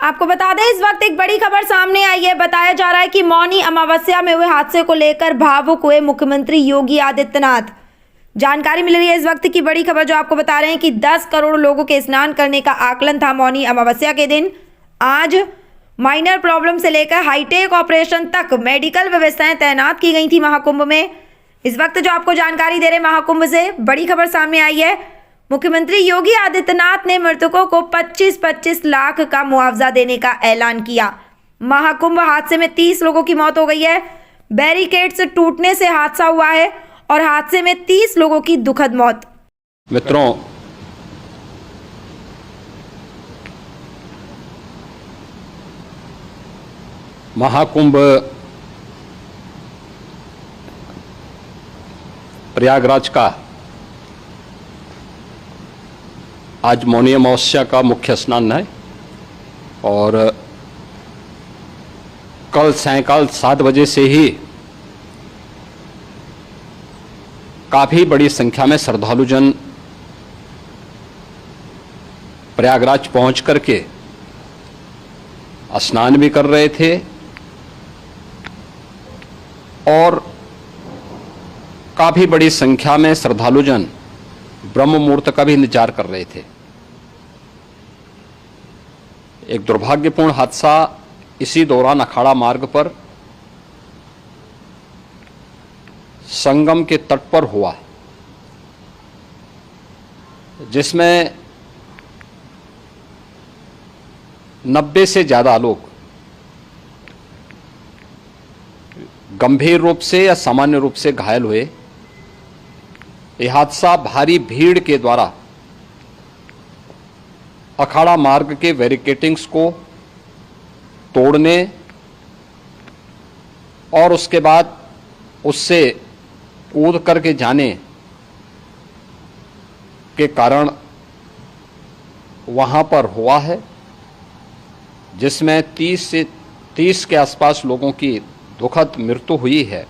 आपको बता दें, इस वक्त एक बड़ी खबर सामने आई है। बताया जा रहा है कि मौनी अमावस्या में हुए हादसे को लेकर भावुक हुए मुख्यमंत्री योगी आदित्यनाथ। जानकारी मिल रही है इस वक्त की बड़ी खबर, जो आपको बता रहे हैं कि 10 करोड़ लोगों के स्नान करने का आकलन था मौनी अमावस्या के दिन। आज माइनर प्रॉब्लम से लेकर हाईटेक ऑपरेशन तक मेडिकल व्यवस्थाएं तैनात की गई थी महाकुंभ में। इस वक्त जो आपको जानकारी दे रहे महाकुंभ से बड़ी खबर सामने आई है। मुख्यमंत्री योगी आदित्यनाथ ने मृतकों को 25-25 लाख का मुआवजा देने का ऐलान किया। महाकुंभ हादसे में 30 लोगों की मौत हो गई है। बैरिकेड्स टूटने से हादसा हुआ है और हादसे में 30 लोगों की दुखद मौत। मित्रों, महाकुंभ प्रयागराज का आज मौनी अमावस्या का मुख्य स्नान है और कल सायंकाल 7 बजे से ही काफ़ी बड़ी संख्या में श्रद्धालुजन प्रयागराज पहुंच करके स्नान भी कर रहे थे और काफ़ी बड़ी संख्या में श्रद्धालुजन ब्रह्म मुहूर्त का भी इंतजार कर रहे थे। एक दुर्भाग्यपूर्ण हादसा इसी दौरान अखाड़ा मार्ग पर संगम के तट पर हुआ, जिसमें 90 से ज़्यादा लोग गंभीर रूप से या सामान्य रूप से घायल हुए। यह हादसा भारी भीड़ के द्वारा अखाड़ा मार्ग के बैरिकेडिंग्स को तोड़ने और उसके बाद उससे कूद करके जाने के कारण वहां पर हुआ है, जिसमें 30 के आसपास लोगों की दुखद मृत्यु हुई है।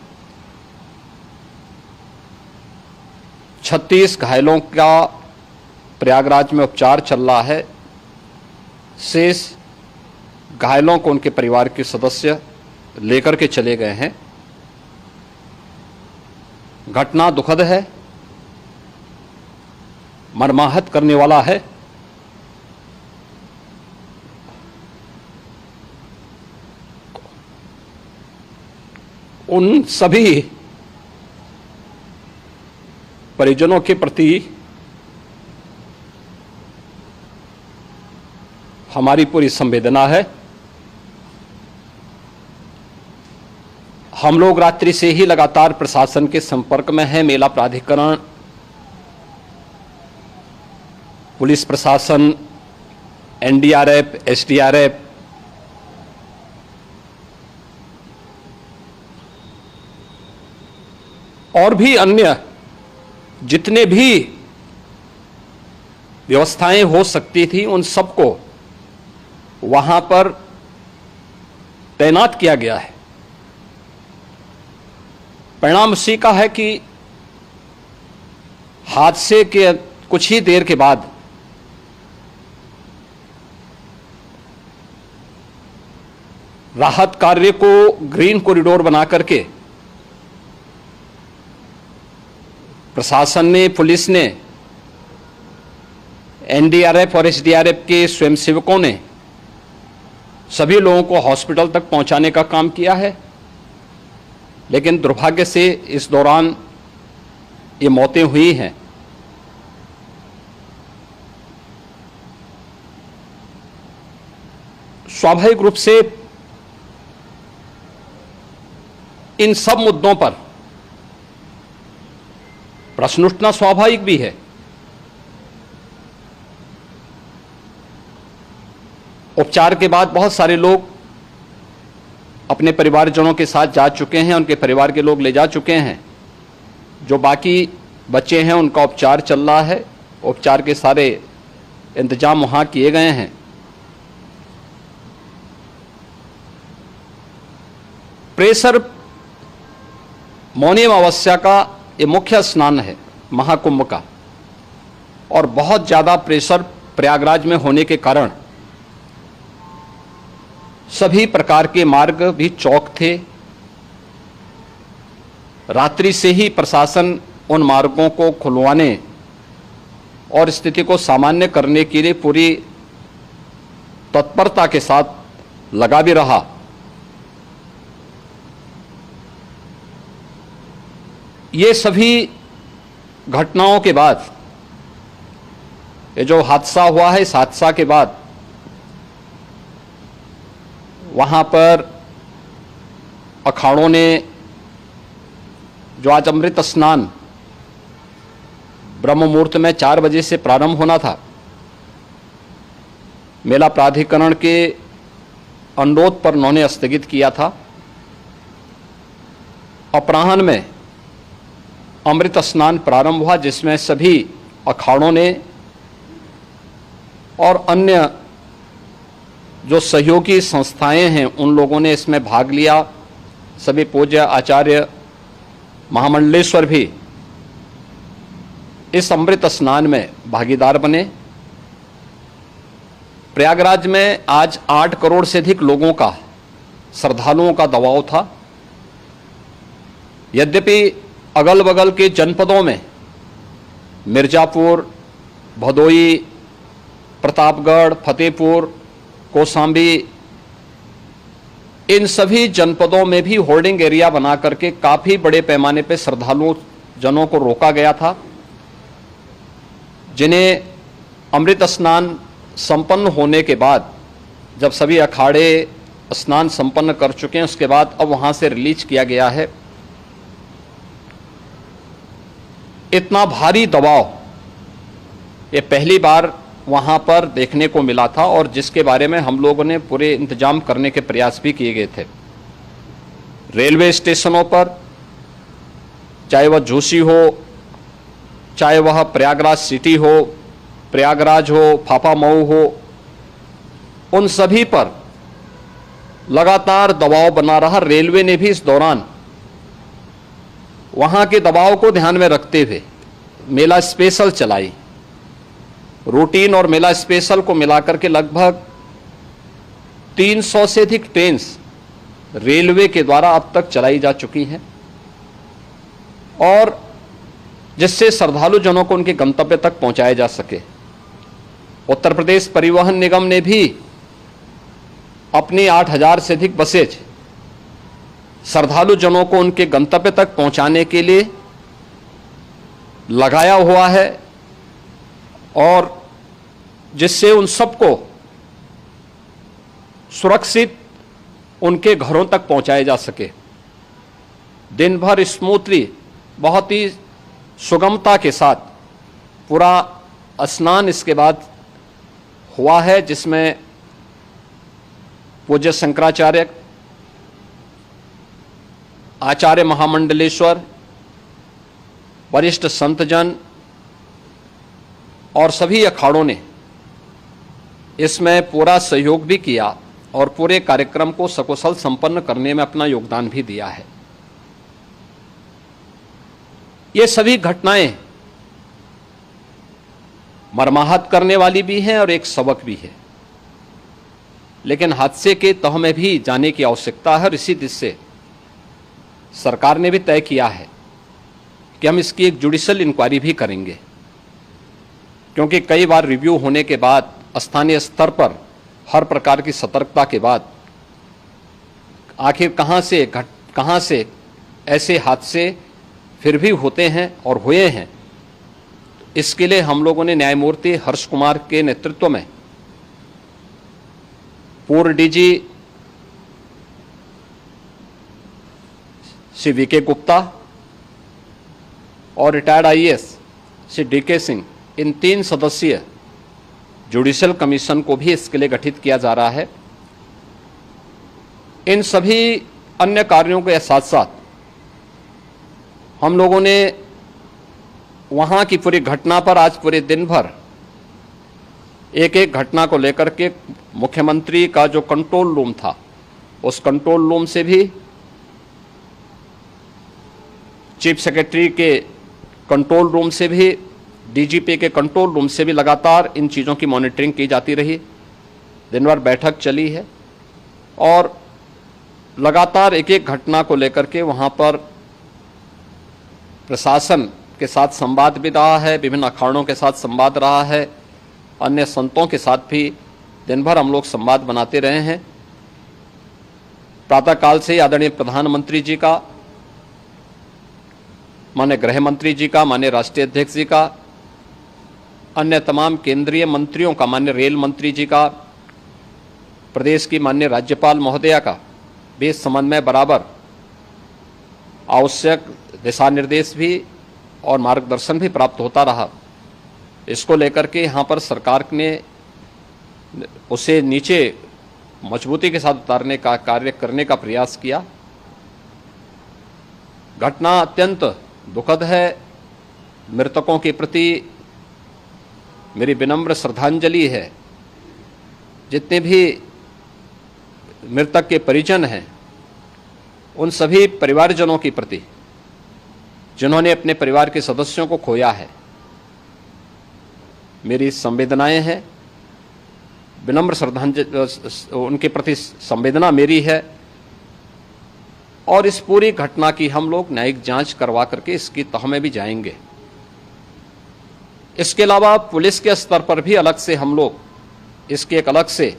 36 घायलों का प्रयागराज में उपचार चल रहा है। शेष घायलों को उनके परिवार के सदस्य लेकर के चले गए हैं। घटना दुखद है, मर्माहत करने वाला है। उन सभी परिजनों के प्रति हमारी पूरी संवेदना है। हम लोग रात्रि से ही लगातार प्रशासन के संपर्क में हैं। मेला प्राधिकरण, पुलिस प्रशासन, एनडीआरएफ, एसडीआरएफ, और भी अन्य जितने भी व्यवस्थाएं हो सकती थी उन सबको वहां पर तैनात किया गया है। परिणाम उसी का है कि हादसे के कुछ ही देर के बाद राहत कार्य को ग्रीन कॉरिडोर बना करके प्रशासन ने, पुलिस ने, एनडीआरएफ और एसडीआरएफ के स्वयंसेवकों ने सभी लोगों को हॉस्पिटल तक पहुंचाने का काम किया है। लेकिन दुर्भाग्य से इस दौरान ये मौतें हुई हैं। स्वाभाविक रूप से इन सब मुद्दों पर प्रश्न उठना स्वाभाविक भी है। उपचार के बाद बहुत सारे लोग अपने परिवारजनों के साथ जा चुके हैं, उनके परिवार के लोग ले जा चुके हैं। जो बाकी बच्चे हैं उनका उपचार चल रहा है। उपचार के सारे इंतजाम वहां किए गए हैं। प्रेशर मौनी अमावस्या का ये मुख्य स्नान है महाकुंभ का, और बहुत ज़्यादा प्रेशर प्रयागराज में होने के कारण सभी प्रकार के मार्ग भी चौक थे। रात्रि से ही प्रशासन उन मार्गों को खुलवाने और स्थिति को सामान्य करने के लिए पूरी तत्परता के साथ लगा भी रहा। ये सभी घटनाओं के बाद, ये जो हादसा हुआ है, इस हादसा के बाद वहां पर अखाड़ों ने जो आज अमृत स्नान ब्रह्म मुहूर्त में 4 बजे से प्रारंभ होना था, मेला प्राधिकरण के अनुरोध पर उन्होंने स्थगित किया था। अपराह्न में अमृत स्नान प्रारंभ हुआ, जिसमें सभी अखाड़ों ने और अन्य जो सहयोगी संस्थाएं हैं उन लोगों ने इसमें भाग लिया। सभी पूज्य आचार्य महामंडलेश्वर भी इस अमृत स्नान में भागीदार बने। प्रयागराज में आज 8 करोड़ से अधिक लोगों का, श्रद्धालुओं का दबाव था। यद्यपि अगल बगल के जनपदों में मिर्जापुर, भदोई, प्रतापगढ़, फतेहपुर, कौशाम्बी, इन सभी जनपदों में भी होल्डिंग एरिया बना करके काफी बड़े पैमाने पर श्रद्धालुओं जनों को रोका गया था, जिन्हें अमृत स्नान संपन्न होने के बाद, जब सभी अखाड़े स्नान संपन्न कर चुके हैं, उसके बाद अब वहां से रिलीज किया गया है। इतना भारी दबाव ये पहली बार वहां पर देखने को मिला था, और जिसके बारे में हम लोगों ने पूरे इंतजाम करने के प्रयास भी किए गए थे। रेलवे स्टेशनों पर, चाहे वह जोशी हो, चाहे वह प्रयागराज सिटी हो, प्रयागराज हो, फाफामऊ हो, उन सभी पर लगातार दबाव बना रहा। रेलवे ने भी इस दौरान वहां के दबाव को ध्यान में रखते हुए मेला स्पेशल चलाई। रूटीन और मेला स्पेशल को मिलाकर के लगभग 300 से अधिक ट्रेन रेलवे के द्वारा अब तक चलाई जा चुकी हैं, और जिससे श्रद्धालु जनों को उनके गंतव्य तक पहुंचाया जा सके। उत्तर प्रदेश परिवहन निगम ने भी अपनी 8000 से अधिक बसेज श्रद्धालु जनों को उनके गंतव्य तक पहुंचाने के लिए लगाया हुआ है, और जिससे उन सबको सुरक्षित उनके घरों तक पहुंचाया जा सके। दिन भर स्मूथली, बहुत ही सुगमता के साथ पूरा स्नान इसके बाद हुआ है, जिसमें पूज्य शंकराचार्य, आचार्य महामंडलेश्वर, वरिष्ठ संतजन और सभी अखाड़ों ने इसमें पूरा सहयोग भी किया और पूरे कार्यक्रम को सकुशल संपन्न करने में अपना योगदान भी दिया है। ये सभी घटनाएं मर्माहत करने वाली भी हैं और एक सबक भी है, लेकिन हादसे के तह में भी जाने की आवश्यकता है, और इसी दिशा से सरकार ने भी तय किया है कि हम इसकी एक जुडिशियल इंक्वायरी भी करेंगे, क्योंकि कई बार रिव्यू होने के बाद स्थानीय स्तर पर हर प्रकार की सतर्कता के बाद आखिर कहां से ऐसे हादसे फिर भी होते हैं और हुए हैं। इसके लिए हम लोगों ने न्यायमूर्ति हर्ष कुमार के नेतृत्व में पूर्व डीजी श्री वीके गुप्ता और retired IAS Shri DK Singh, इन 3 सदस्यीय जुडिशियल कमीशन को भी इसके लिए गठित किया जा रहा है। इन सभी अन्य कार्यों के साथ साथ हम लोगों ने वहां की पूरी घटना पर आज पूरे दिन भर एक एक घटना को लेकर के मुख्यमंत्री का जो कंट्रोल रूम था, उस कंट्रोल रूम से भी, चीफ सेक्रेटरी के कंट्रोल रूम से भी, डीजीपी के कंट्रोल रूम से भी लगातार इन चीज़ों की मॉनिटरिंग की जाती रही। दिन भर बैठक चली है और लगातार एक एक घटना को लेकर के वहाँ पर प्रशासन के साथ संवाद भी रहा है, विभिन्न अखाड़ों के साथ संवाद रहा है, अन्य संतों के साथ भी दिन भर हम लोग संवाद बनाते रहे हैं। प्रातःकाल से आदरणीय प्रधानमंत्री जी का, माननीय गृह मंत्री जी का, माननीय राष्ट्रीय अध्यक्ष जी का, अन्य तमाम केंद्रीय मंत्रियों का, माननीय रेल मंत्री जी का, प्रदेश की माननीय राज्यपाल महोदया का भी इस संबंध में बराबर आवश्यक दिशा निर्देश भी और मार्गदर्शन भी प्राप्त होता रहा। इसको लेकर के यहाँ पर सरकार ने उसे नीचे मजबूती के साथ उतारने का कार्य करने का प्रयास किया। घटना अत्यंत दुखद है। मृतकों के प्रति मेरी विनम्र श्रद्धांजलि है। जितने भी मृतक के परिजन हैं, उन सभी परिवारजनों के प्रति जिन्होंने अपने परिवार के सदस्यों को खोया है, मेरी संवेदनाएं हैं। विनम्र श्रद्धांजलि उनके प्रति संवेदना मेरी है और इस पूरी घटना की हम लोग न्यायिक जांच करवा करके इसकी तह में भी जाएंगे। इसके अलावा पुलिस के स्तर पर भी अलग से हम लोग इसके एक अलग से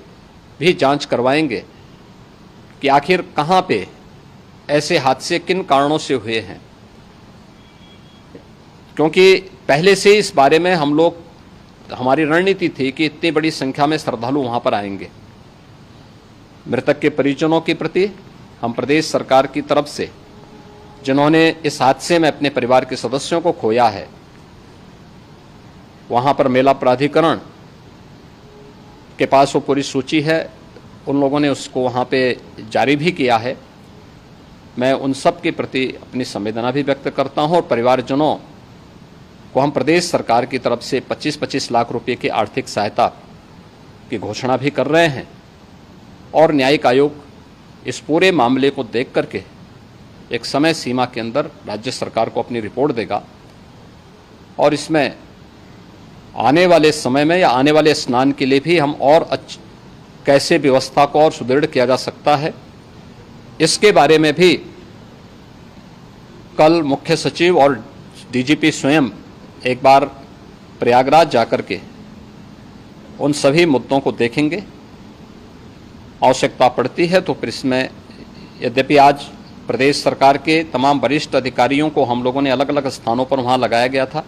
भी जांच करवाएंगे कि आखिर कहां पे ऐसे हादसे किन कारणों से हुए हैं, क्योंकि पहले से इस बारे में हम लोग, हमारी रणनीति थी कि इतनी बड़ी संख्या में श्रद्धालु वहां पर आएंगे। मृतक के परिजनों के प्रति हम प्रदेश सरकार की तरफ से, जिन्होंने इस हादसे में अपने परिवार के सदस्यों को खोया है, वहां पर मेला प्राधिकरण के पास वो पूरी सूची है, उन लोगों ने उसको वहां पे जारी भी किया है। मैं उन सब के प्रति अपनी संवेदना भी व्यक्त करता हूं और परिवारजनों को हम प्रदेश सरकार की तरफ से 25-25 लाख रुपए की आर्थिक सहायता की घोषणा भी कर रहे हैं और न्यायिक आयोग इस पूरे मामले को देख करके एक समय सीमा के अंदर राज्य सरकार को अपनी रिपोर्ट देगा और इसमें आने वाले समय में या आने वाले स्नान के लिए भी हम और कैसे व्यवस्था को और सुदृढ़ किया जा सकता है, इसके बारे में भी कल मुख्य सचिव और डीजीपी स्वयं एक बार प्रयागराज जाकर के उन सभी मुद्दों को देखेंगे। आवश्यकता पड़ती है तो फिर इसमें, यद्यपि आज प्रदेश सरकार के तमाम वरिष्ठ अधिकारियों को हम लोगों ने अलग अलग स्थानों पर वहां लगाया गया था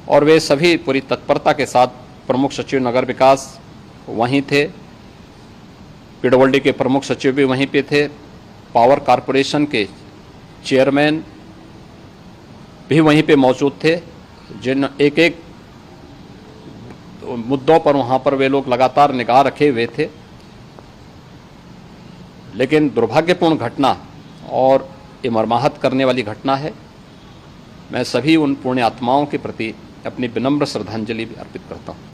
और वे सभी पूरी तत्परता के साथ, प्रमुख सचिव नगर विकास वहीं थे, पीडब्ल्यूडी के प्रमुख सचिव भी वहीं पे थे, पावर कॉरपोरेशन के चेयरमैन भी वहीं पे मौजूद थे, जिन एक एक मुद्दों पर वहां पर वे लोग लगातार निगाह रखे हुए थे। लेकिन दुर्भाग्यपूर्ण घटना और ये मर्माहत करने वाली घटना है। मैं सभी उन पुण्य आत्माओं के प्रति अपनी विनम्र श्रद्धांजलि भी अर्पित करता हूँ।